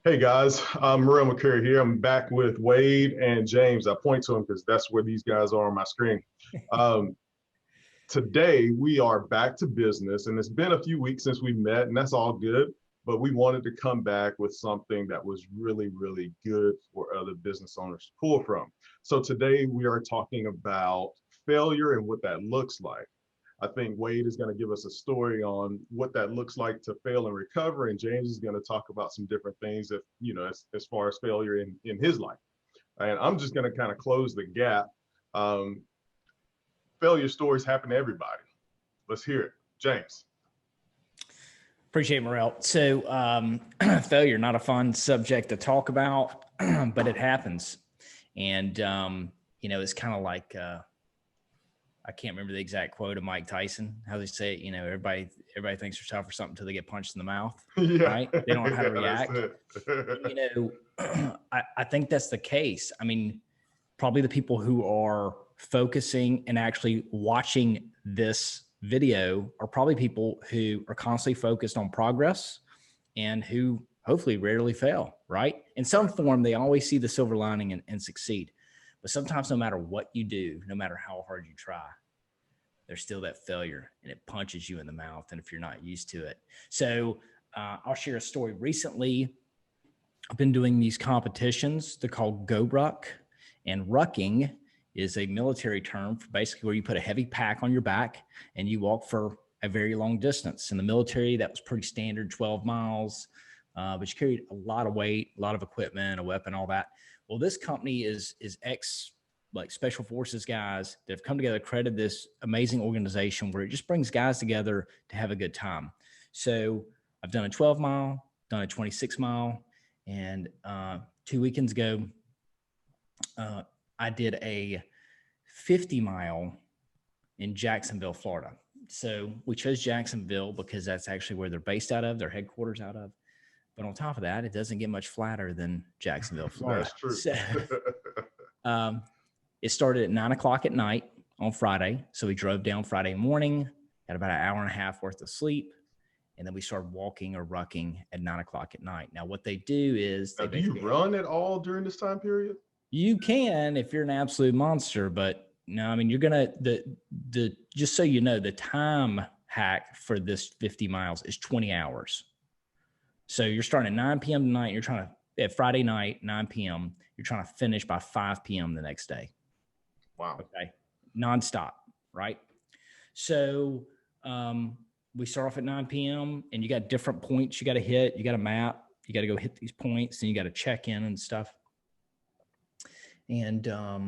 Hey guys, I'm Morrelle McCrary here. I'm back with Wade and James. I point to them because that's where these guys are on my screen. Um, Today we are back to business, and it's been a few weeks since we met, and that's all good. But we wanted to come back with something that was really, really good for other business owners to pull from. So today we are talking about failure and what that looks like. I think Wade is going to give us a story on what that looks like to fail and recover, and James is going to talk about some different things that as far as failure in his life. And I'm just going to kind of close the gap. Um, Failure stories happen to everybody. Let's hear it, James. Appreciate it, Morrelle. So failure, not a fun subject to talk about, but it happens. And, it's kind of like, I can't remember the exact quote of Mike Tyson, how they say it, everybody thinks they're tough for something until they get punched in the mouth, right? They don't know how to react. I think that's the case. I mean, probably the people who are focusing and actually watching this video are probably people who are constantly focused on progress and who hopefully rarely fail, right? In some form, they always see the silver lining and succeed. But sometimes no matter what you do, no matter how hard you try, there's still that failure and it punches you in the mouth. And if you're not used to it. So I'll share a story. Recently, I've been doing these competitions. They're called Go Ruck, and rucking is a military term for basically where you put a heavy pack on your back and you walk for a very long distance. In the military, that was pretty standard, 12 miles, but you carried a lot of weight, a lot of equipment, a weapon, all that. Well, this company is ex like special forces guys that have come together, created this amazing organization where it just brings guys together to have a good time. So I've done a 12 mile, done a 26 mile, and 2 weekends ago, I did a 50 mile in Jacksonville, Florida. So we chose Jacksonville because that's actually where they're based out of, their headquarters out of. But on top of that, it doesn't get much flatter than Jacksonville, Florida. That's true. So, it started at 9 o'clock at night on Friday. So we drove down Friday morning, had about an hour and a half worth of sleep. And then we started walking or rucking at 9 o'clock at night. Now, what they do is now, do you run at all during this time period? You can if you're an absolute monster, but no, I mean, you're going to, just so you know, the time hack for this 50 miles is 20 hours. So you're starting at 9 p.m. tonight. You're trying to, at Friday night, 9 p.m., you're trying to finish by 5 p.m. the next day. Wow. Okay. Nonstop. Right. So, we start off at 9 p.m. and you got different points you got to hit. You got a map. You got to go hit these points and you got to check in and stuff. And I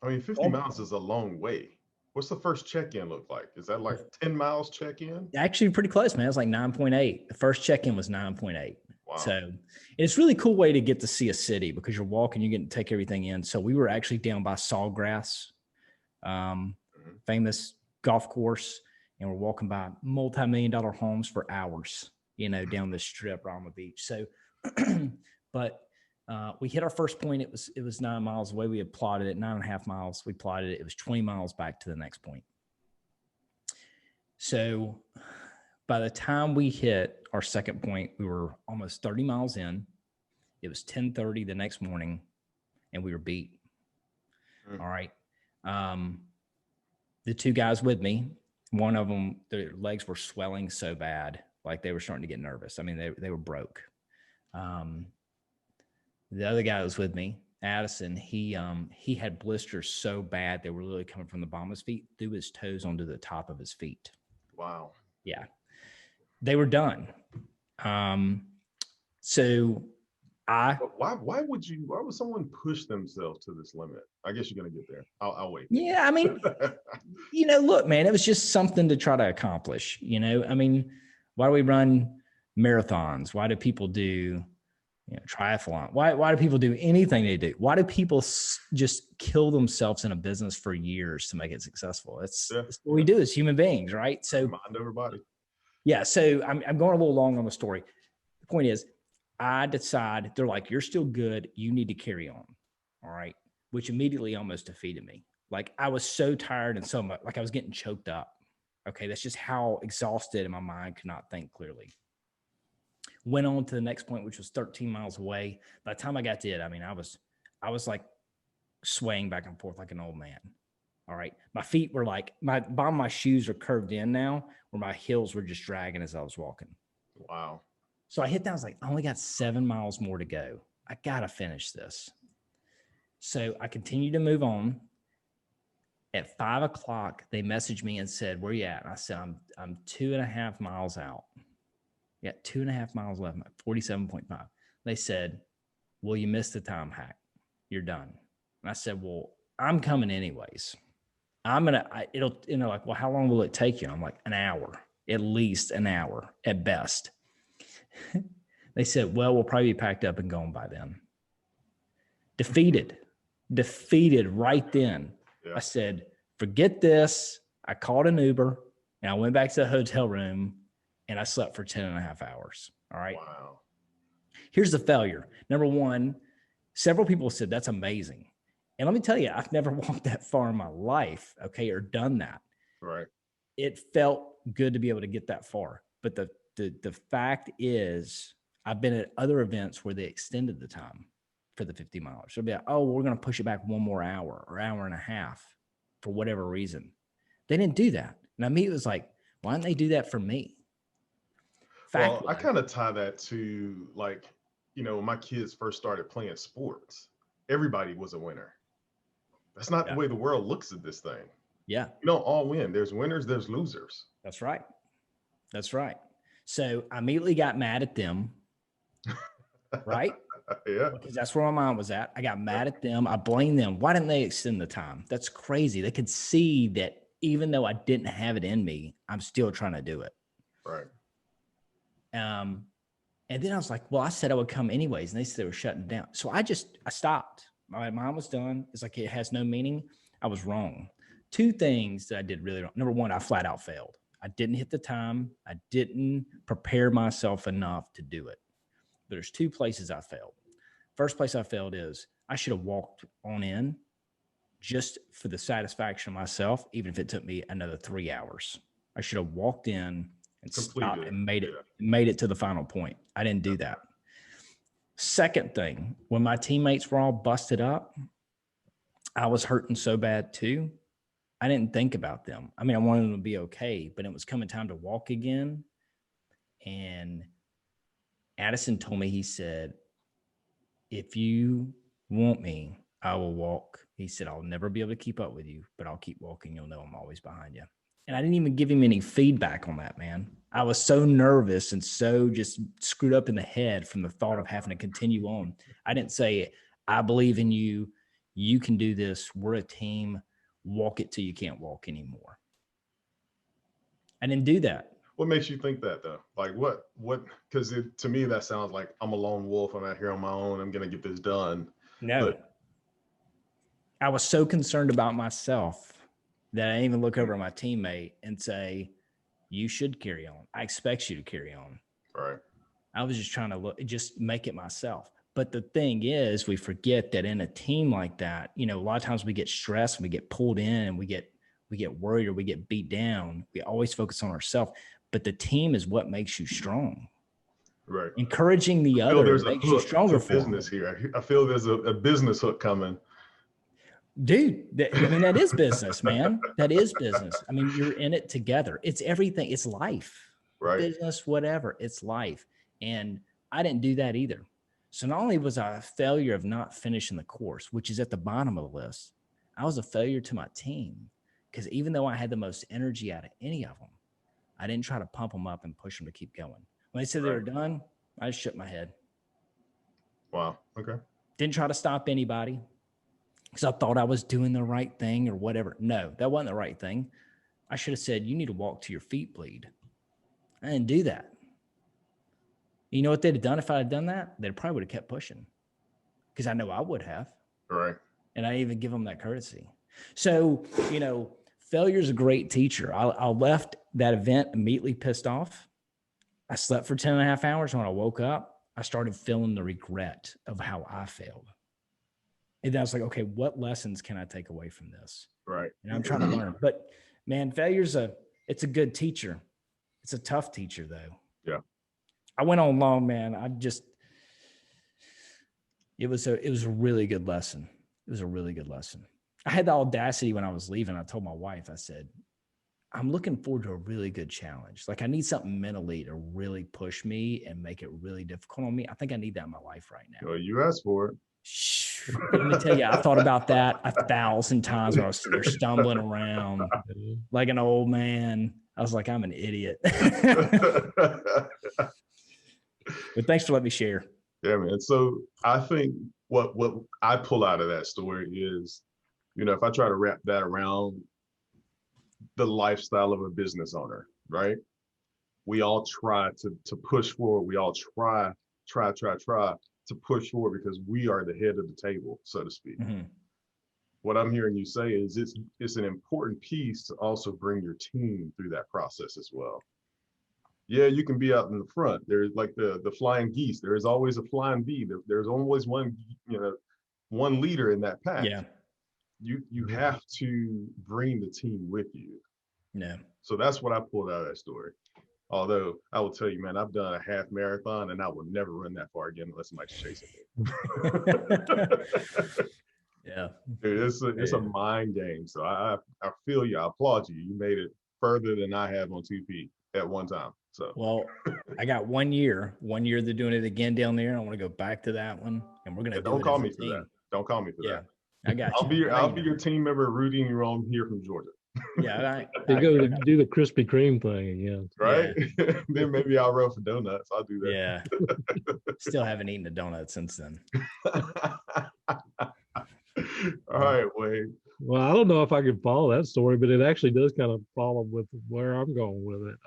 mean, 50 miles is a long way. What's the first check-in look like? Is that like 10 miles check-in? Actually, pretty close, man. It's like 9.8. The first check-in was 9.8. Wow. So it's a really cool way to get to see a city because you're walking, you get to take everything in. So we were actually down by Sawgrass, famous golf course, and we're walking by multi-million-dollar homes for hours, down this strip right on the beach. So, but we hit our first point. It was 9 miles away. We had plotted it 9.5 miles. We plotted it. It was 20 miles back to the next point. So by the time we hit our second point, we were almost 30 miles in. It was 10:30 the next morning and we were beat. All right. The two guys with me, one of them, their legs were swelling so bad, like they were starting to get nervous. I mean, they were broke. The other guy that was with me, Addison, he had blisters so bad they were literally coming from the bottom of his feet through his toes onto the top of his feet. Wow. Yeah. They were done. So why would someone push themselves to this limit? I guess you're gonna get there. I'll wait. Yeah, I mean, look, man, it was just something to try to accomplish. I mean, why do we run marathons? Why do people do triathlon? Why do people do anything they do? Why do people just kill themselves in a business for years to make it successful? It's what we do as human beings, right? So mind everybody. Yeah. So I'm going a little long on the story. The point is, I decide they're like, you're still good. You need to carry on. All right. Which immediately almost defeated me. Like I was so tired and so much, like I was getting choked up. Okay. That's just how exhausted and my mind could not think clearly. Went on to the next point, which was 13 miles away. By the time I got to it, I mean, I was like swaying back and forth like an old man. All right. My feet were like, bottom of my shoes are curved in now, where my heels were just dragging as I was walking. Wow. So I hit down, I was like, I only got 7 miles more to go. I got to finish this. So I continued to move on. At 5 o'clock, they messaged me and said, where you at? And I said, I'm 2.5 miles out. Yeah, 2.5 miles left, 47.5. They said, well, you missed the time hack. You're done. And I said, well, I'm coming anyways. Like, well, how long will it take you? I'm like, an hour, at least an hour at best. They said, well, we'll probably be packed up and gone by then. Defeated right then. Yeah. I said, forget this. I called an Uber and I went back to the hotel room and I slept for 10.5 hours. All right. Wow. Here's the failure. Number one, several people said, that's amazing. And let me tell you, I've never walked that far in my life. Okay. Or done that. Right. It felt good to be able to get that far. But the fact is, I've been at other events where they extended the time for the 50 miles. They'll be like, oh, we're going to push it back 1 more hour or hour and a half for whatever reason. They didn't do that. And I mean, it was like, why didn't they do that for me? Well, I kind of tie that to, like, when my kids first started playing sports, everybody was a winner. That's not the way the world looks at this thing. Yeah. You don't all win. There's winners, there's losers. That's right. That's right. So I immediately got mad at them. Right? Yeah. Because that's where my mind was at. I got mad at them. I blamed them. Why didn't they extend the time? That's crazy. They could see that even though I didn't have it in me, I'm still trying to do it. Right. And then I was like, well, I said I would come anyways. And they said they were shutting down. So I stopped. My mind was done. It's like, it has no meaning. I was wrong. 2 things that I did really wrong. Number one, I flat out failed. I didn't hit the time. I didn't prepare myself enough to do it. But there's 2 places I failed. First place I failed is I should have walked on in just for the satisfaction of myself, even if it took me another 3 hours. I should have walked in and stopped and made it to the final point. I didn't do that. Second thing, when my teammates were all busted up, I was hurting so bad too. I didn't think about them. I mean, I wanted them to be okay, but it was coming time to walk again. And Addison told me, he said, if you want me, I will walk. He said, I'll never be able to keep up with you, but I'll keep walking. You'll know I'm always behind you. And I didn't even give him any feedback on that, man. I was so nervous and so just screwed up in the head from the thought of having to continue on. I didn't say, I believe in you. You can do this. We're a team. Walk it till you can't walk anymore. I didn't do that. What makes you think that though? Like what, because to me, that sounds like I'm a lone wolf. I'm out here on my own. I'm going to get this done. No, I was so concerned about myself that I didn't even look over at my teammate and say, you should carry on. I expect you to carry on. Right. I was just trying to just make it myself. But the thing is, we forget that in a team like that, a lot of times we get stressed and we get pulled in and we get worried or we get beat down. We always focus on ourselves, but the team is what makes you strong. Right. Encouraging the other makes you stronger for business here. I feel there's a business hook coming. Dude, that is business, man. That is business. I mean, you're in it together. It's everything. It's life. Right. Business, whatever. It's life. And I didn't do that either. So not only was I a failure of not finishing the course, which is at the bottom of the list, I was a failure to my team because even though I had the most energy out of any of them, I didn't try to pump them up and push them to keep going. When they said they were done, I just shook my head. Wow. Okay. Didn't try to stop anybody because I thought I was doing the right thing or whatever. No, that wasn't the right thing. I should have said, you need to walk till your feet bleed. I didn't do that. You know what they'd have done if I had done that? They probably would have kept pushing because I know I would have. Right. And I didn't even give them that courtesy. So, failure is a great teacher. I left that event immediately pissed off. I slept for 10.5 hours. When I woke up, I started feeling the regret of how I failed. And I was like, okay, what lessons can I take away from this? Right. And I'm trying to learn. But man, failure's it's a good teacher. It's a tough teacher though. Yeah. I went on long, man. It was a really good lesson. It was a really good lesson. I had the audacity when I was leaving. I told my wife, I said, I'm looking forward to a really good challenge. Like I need something mentally to really push me and make it really difficult on me. I think I need that in my life right now. Well, you asked for it. Let me tell you, I thought about that 1,000 times when I was sitting there stumbling around like an old man. I was like, I'm an idiot. But thanks for letting me share. Yeah, man. So I think what I pull out of that story is, if I try to wrap that around the lifestyle of a business owner, right? We all try to push forward. We all try to push forward because we are the head of the table, so to speak. Mm-hmm. What I'm hearing you say is it's an important piece to also bring your team through that process as well. Yeah, you can be out in the front. There's like the flying geese. There is always a flying bee. There's always one, one leader in that pack. Yeah. You have to bring the team with you. Yeah. So that's what I pulled out of that story. Although I will tell you, man, I've done a half marathon and I will never run that far again unless somebody's chasing me. Yeah. Dude, it's a mind game. So I feel you. I applaud you. You made it further than I have on 2P at one time. So well, I got 1 year. 1 year they're doing it again down there. I want to go back to that one, and we're gonna don't call me for that. Don't call me for that. I got you. I'll be your team member rooting you on here from Georgia. Yeah, you go to do the Krispy Kreme thing, yeah. Right. Yeah. Then maybe I'll run for donuts. I'll do that. Yeah. Still haven't eaten a donut since then. All right, Wade. Well, I don't know if I can follow that story, but it actually does kind of follow with where I'm going with it.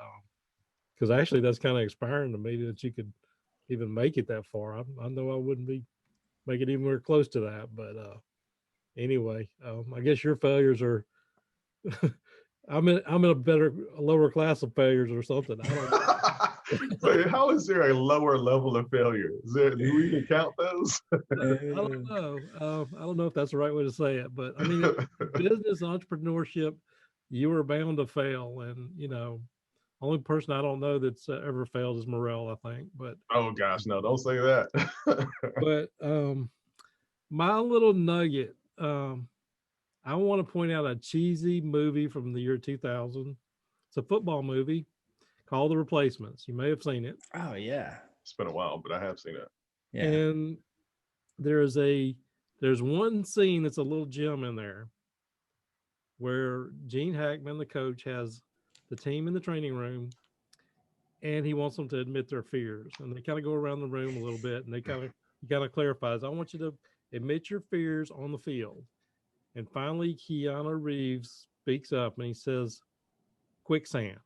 Because actually, that's kind of inspiring to me that you could even make it that far. I know I wouldn't be making anywhere close to that, but anyway, I guess your failures are. I'm in a lower class of failures or something. I don't know. So how is there a lower level of failure? Do we even count those? I don't know. I don't know if that's the right way to say it, but I mean, business entrepreneurship, you are bound to fail, and only person I don't know that's ever failed is Morrelle, I think. But oh gosh, no, don't say that. But my little nugget, I want to point out a cheesy movie from the year 2000. It's a football movie called The Replacements. You may have seen it. Oh yeah, it's been a while, but I have seen it. Yeah. And there's one scene that's a little gem in there where Gene Hackman, the coach, has the team in the training room, and he wants them to admit their fears. And they kind of go around the room a little bit, and he kind of clarifies, I want you to admit your fears on the field. And finally, Keanu Reeves speaks up and he says, quicksand.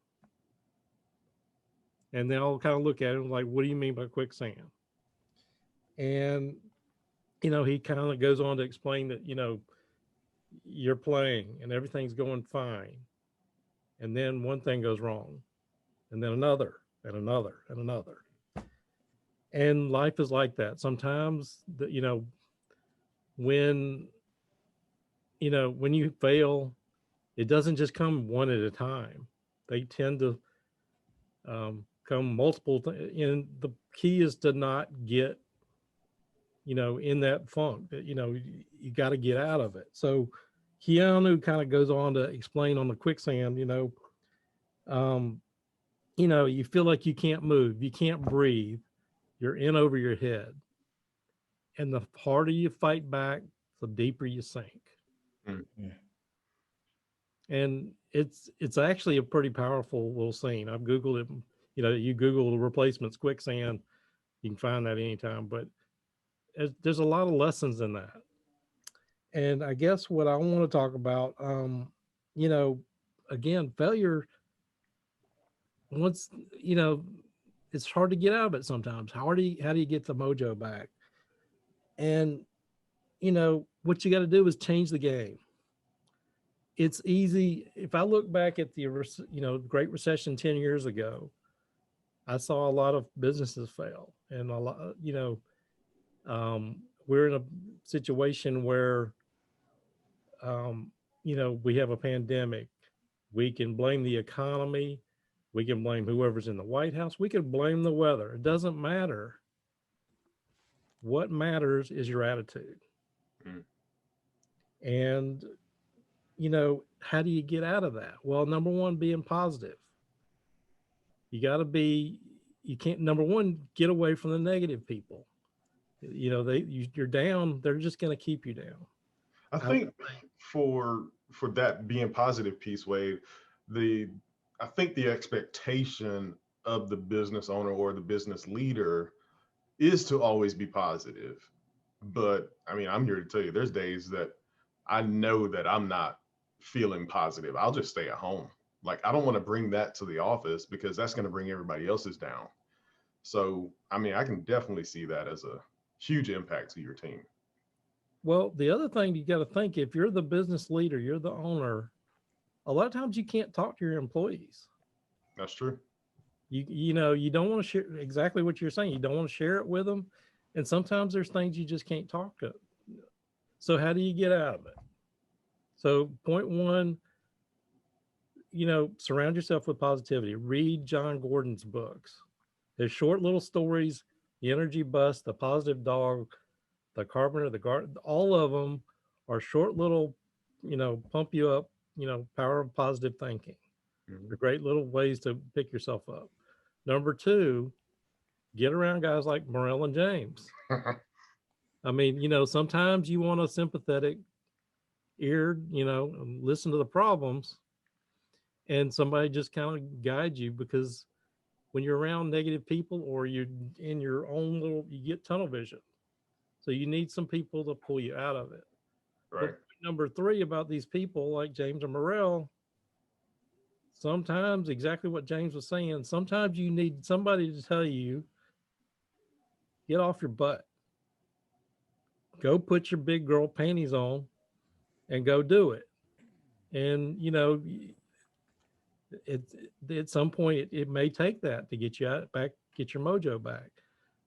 And they all kind of look at him like, what do you mean by quicksand? And, he kind of goes on to explain that, you're playing and everything's going fine. And then one thing goes wrong, and then another, and another, and another. And life is like that. Sometimes, when you fail, it doesn't just come one at a time. They tend to come multiple. And the key is to not get, in that funk. That you got to get out of it. So Keanu kind of goes on to explain on the quicksand. You feel like you can't move, you can't breathe, you're in over your head, and the harder you fight back, the deeper you sink. Mm-hmm. And it's actually a pretty powerful little scene. I've Googled it. You Google The Replacements quicksand, you can find that anytime. But there's a lot of lessons in that. And I guess what I want to talk about, again, failure. Once it's hard to get out of it sometimes. How do you get the mojo back? And what you got to do is change the game. It's easy. If I look back at the Great Recession 10 years ago, I saw a lot of businesses fail, and a lot, we're in a situation where, we have a pandemic. We can blame the economy. We can blame whoever's in the White House. We can blame the weather. It doesn't matter. What matters is your attitude. Mm. And, how do you get out of that? Well, number one, being positive. You can't, number one, get away from the negative people. You're down, they're just going to keep you down. I think for that being positive piece, Wade, I think the expectation of the business owner or the business leader is to always be positive. But I mean, I'm here to tell you, there's days that I know that I'm not feeling positive. I'll just stay at home. Like, I don't want to bring that to the office because that's going to bring everybody else's down. So, I mean, I can definitely see that as a huge impact to your team. Well, the other thing you got to think, if you're the business leader, you're the owner, a lot of times you can't talk to your employees. That's true. You don't want to share exactly what you're saying. You don't want to share it with them. And sometimes there's things you just can't talk to. So how do you get out of it? So point one, surround yourself with positivity. Read John Gordon's books. There's short little stories, The Energy Bus, The Positive Dog, The Carpenter, The Garden, all of them are short little, pump you up, power of positive thinking. Mm-hmm. They're great little ways to pick yourself up. Number two, get around guys like Morrelle and James. I mean, sometimes you want a sympathetic ear, listen to the problems, and somebody just kind of guide you, because when you're around negative people or you're in your own you get tunnel vision. So you need some people to pull you out of it. Right. But number three about these people like James and Morrelle, sometimes exactly what James was saying, sometimes you need somebody to tell you, get off your butt. Go put your big girl panties on and go do it. And, at some point it may take that to get you out back, get your mojo back.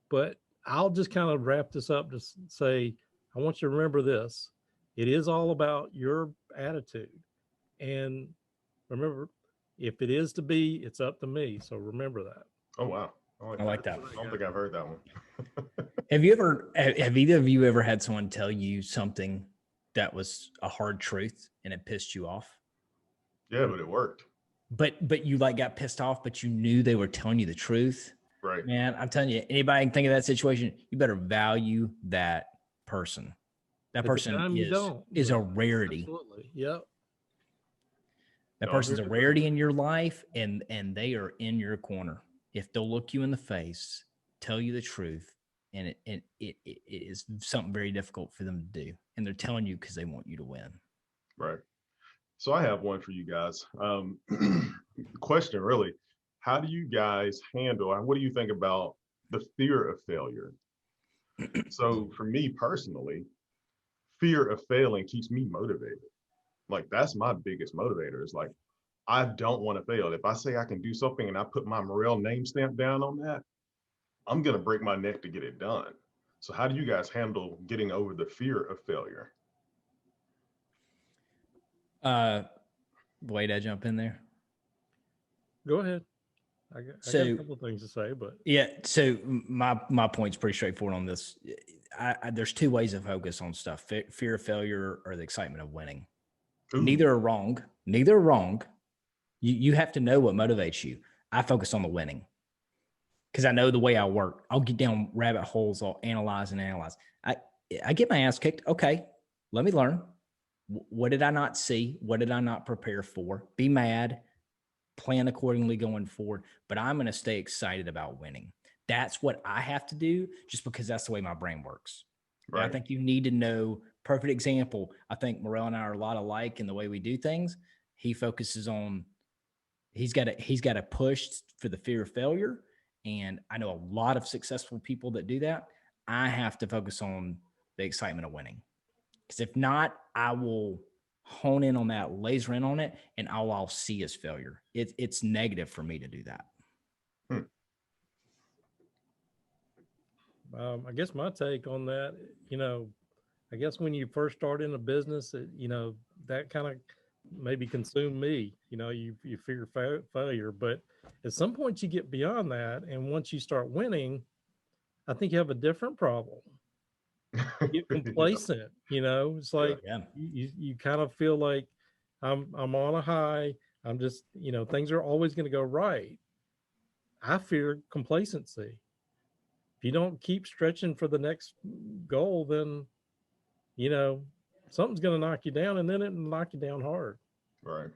But I'll just kind of wrap this up to say, I want you to remember this. It is all about your attitude. And remember, if it is to be, it's up to me. So remember that. Oh, wow. I like that. I don't think I've heard that one. Have either of you ever had someone tell you something that was a hard truth and it pissed you off? Yeah, but it worked. But you got pissed off, but you knew they were telling you the truth. Right. Man, I'm telling you, anybody can think of that situation. You better value that person. That person is a rarity. Absolutely. Yep. That person's a rarity in your life, and they are in your corner. If they'll look you in the face, tell you the truth, and it is something very difficult for them to do, and they're telling you because they want you to win. Right. So I have one for you guys. Question really, how do you guys handle, what do you think about the fear of failure? So for me personally, fear of failing keeps me motivated. Like, that's my biggest motivator, is like, I don't want to fail. If I say I can do something and I put my Morrelle name stamp down on that, I'm going to break my neck to get it done. So how do you guys handle getting over the fear of failure? Wait, I jump in there. Go ahead. I got a couple of things to say, but yeah. So my point's pretty straightforward on this. There's two ways to focus on stuff: fear of failure or the excitement of winning. Ooh. Neither are wrong. You have to know what motivates you. I focus on the winning because I know the way I work. I'll get down rabbit holes. I'll analyze. I get my ass kicked. Okay, let me learn. What did I not see? What did I not prepare for? Be mad, plan accordingly going forward. But I'm going to stay excited about winning. That's what I have to do, just because that's the way my brain works. Right. I think you need to know. Perfect example. I think Morrelle and I are a lot alike in the way we do things. He focuses on, he's got to push for the fear of failure. And I know a lot of successful people that do that. I have to focus on the excitement of winning. Because if not, I will hone in on that, laser in on it, and all I'll see is failure. It's negative for me to do that. I guess my take on that, I guess when you first start in a business, that kind of maybe consume me. You fear failure, but at some point you get beyond that, and once you start winning, I think you have a different problem. You get complacent. It's like you kind of feel like I'm on a high. I'm just things are always going to go right. I fear complacency. If you don't keep stretching for the next goal, then something's going to knock you down, and then it'll knock you down hard. Right.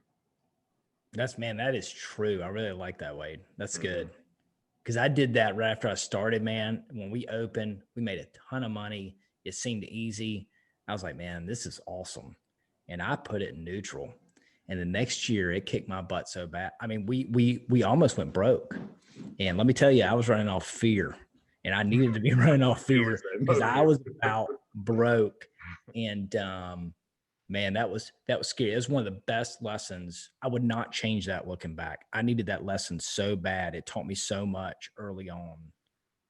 That is true. I really like that, Wade. That's good. Because I did that right after I started, man. When we opened, we made a ton of money. It seemed easy. I was like, man, this is awesome. And I put it in neutral. And the next year it kicked my butt so bad. I mean, we almost went broke. And let me tell you, I was running off fear. And I needed to be running off fear because I was about broke. And man, that was scary. It was one of the best lessons. I would not change that looking back. I needed that lesson so bad. It taught me so much early on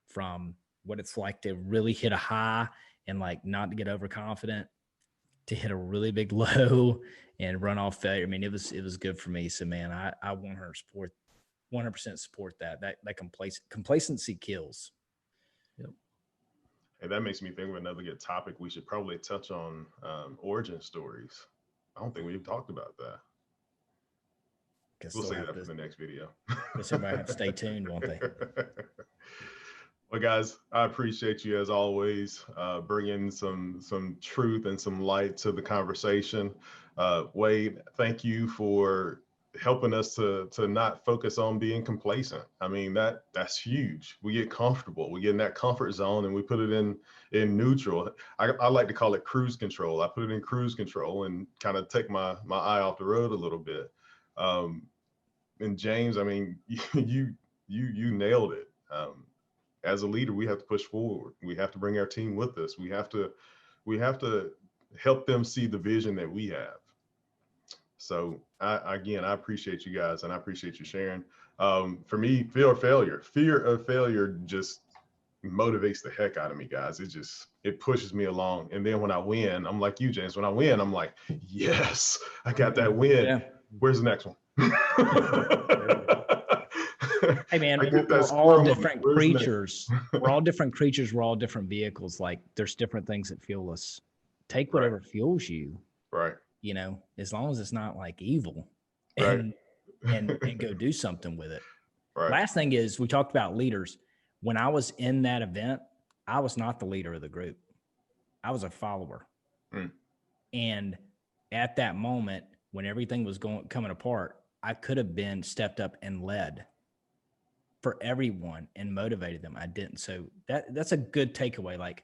from what it's like to really hit a high and like not to get overconfident, to hit a really big low and run off failure. I mean, it was good for me. So man, I 100% support that complacency kills. Yep. Hey, that makes me think of another good topic. We should probably touch on origin stories. I don't think we've talked about that. We'll save that for the next video. Guess everybody have to stay tuned, won't they? Well, guys, I appreciate you as always, bringing some truth and some light to the conversation. Wade, thank you for helping us to not focus on being complacent. I mean, that's huge. We get comfortable. We get in that comfort zone and we put it in neutral. I like to call it cruise control. I put it in cruise control and kind of take my eye off the road a little bit. And James, I mean, you nailed it. As a leader, we have to push forward. We have to bring our team with us. We have to help them see the vision that we have. So I appreciate you guys, and I appreciate you sharing. For me, fear of failure just motivates the heck out of me, guys. It pushes me along. And then when I win, I'm like you, James. When I win, I'm like, yes, I got that win. Yeah. Where's the next one? Hey man, we're all different creatures. We're all different creatures. We're all different vehicles. Like there's different things that fuel us. Take whatever fuels you. Right. As long as it's not like evil, right. and go do something with it. Right. Last thing is, we talked about leaders. When I was in that event, I was not the leader of the group. I was a follower. And at that moment, when everything was coming apart, I could have been stepped up and led for everyone and motivated them. I didn't. So that's a good takeaway. Like,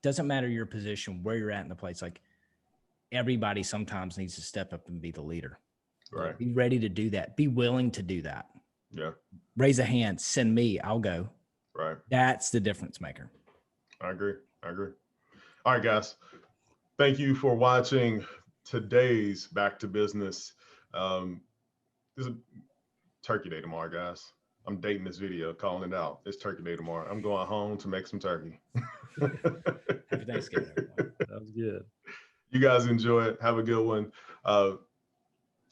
doesn't matter your position, where you're at in the place. Like, everybody sometimes needs to step up and be the leader. Right. Be ready to do that. Be willing to do that. Yeah. Raise a hand. Send me. I'll go. Right. That's the difference maker. I agree. All right, guys. Thank you for watching today's Back to Business. This is Turkey Day tomorrow, guys. I'm dating this video, calling it out. It's Turkey Day tomorrow. I'm going home to make some turkey. Happy Thanksgiving, everyone. That was good. You guys enjoy it. Have a good one.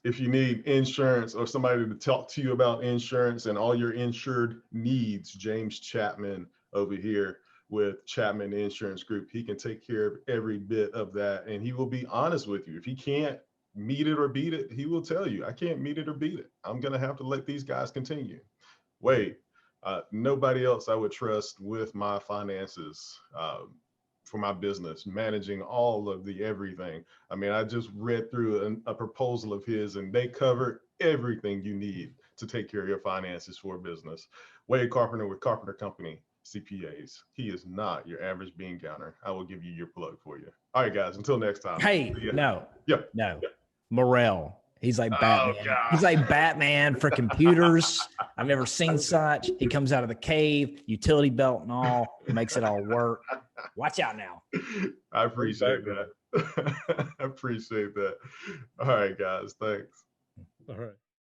If you need insurance or somebody to talk to you about insurance and all your insured needs, James Chapman over here with Chapman Insurance Group, he can take care of every bit of that. And he will be honest with you. If he can't meet it or beat it, he will tell you, I can't meet it or beat it. I'm going to have to let these guys continue. Wait, nobody else I would trust with my finances for my business, managing all of the everything. I mean, I just read through a proposal of his and they cover everything you need to take care of your finances for a business. Wade Carpenter with Carpenter Company CPAs. He is not your average bean counter. I will give you your plug for you. All right, guys, until next time. Hey, no. Morrelle. He's like Batman. He's like Batman for computers. I've never seen such. He comes out of the cave, utility belt and all, makes it all work. Watch out now. I appreciate that. I appreciate that. All right, guys. Thanks. All right.